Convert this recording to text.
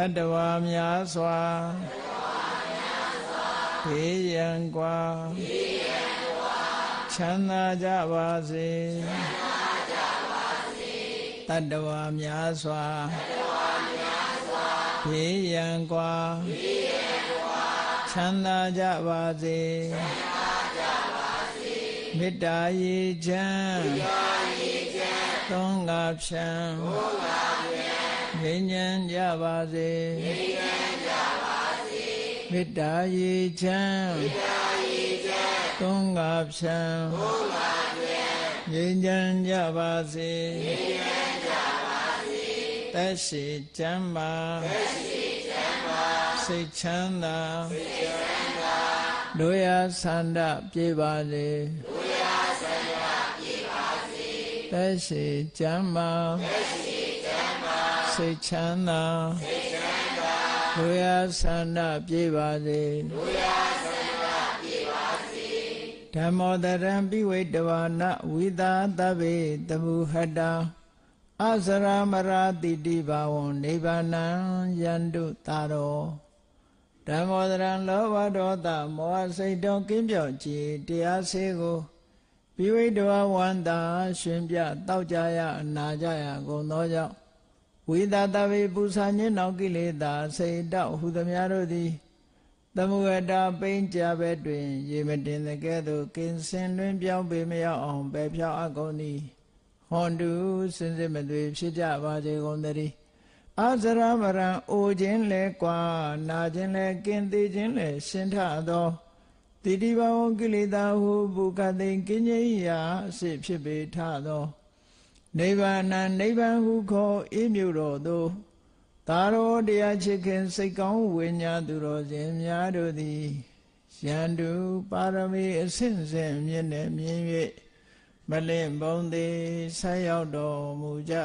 တ္တဝါများစွာဘေးရန်ကွာချမ်းသာကြပါစေတတ္တဝါများစွာဘေးရန်ကွာချမ်းသာကြပါစေမေတ္တာရေချမ်းသုံးငါဖြံငြိမ်းချမ်းကြပါစေမေတ္တာရေချမ်းသုံးငါဖြံငြိမ်းချမ်းကြပါစေသက်ရှိချမ်းသာစိတ်ချမ်းသာတို့ရဆန္ဒပြေပါစေသက်ရှိချမ်းသာစိတ်ချမ်းသာတို့ရဆန္ဒပြေပါစေဓမ္မောတရံပိဝိတဝါနဝိသာသဗ္ဗေတမုဟတံအစရမရာတိတိဘာဝံနိဗ္ဗာနံယန္တုတာရောဓမ္မောတရံလောဘဒေါသမောဟစိတ်တော်ကင်းပြော့ကြည်တရားစေကိုပိဝိတဝါဝန္တာရှင်ပြတောက်ကြရအနာကြရကုန်သောကြောင့်ဝိသာသဗ္ဗေပူဇာညင်းနောက်ကိလေသာစိတ်တောက်ဟုသမျှတို့သည်သမုဟတာပိဉ္ကြဘဲတွင်ရေမတင်တဲ့ကဲ့သို့ကင်းစင်လွင်ပြောင်းပေမရောက်အောင်ပဲဖြောင်းအကုန်သည်ဟွန်တုစင်စစ်မသွေဖြစ်ကြပါစေကုန်သတည်းအစရမရံအိုခြင်းလဲကွာနာခြင်းလဲကင်းသေးခြင်းလဲရှင်းထသောတိတိဘဝကိလေသာဟုဘုကတိကင်းကြီးရာအစစ်ဖြစ်ပေထသောနိဗ္ဗာန်နိဗ္ဗာန်ဟုခေါ်အေးမြုတော်သို့သာရောတရားချစ်ခင်စိတ်ကောင်းဝိညာသူတော်စင်များတို့သည်ယန္တုပါရမီအစဉ်စဉ်မြင့်နေမြင်၍မလင့်ဘုံသည်ဆက်ရောက်တော်မူကြ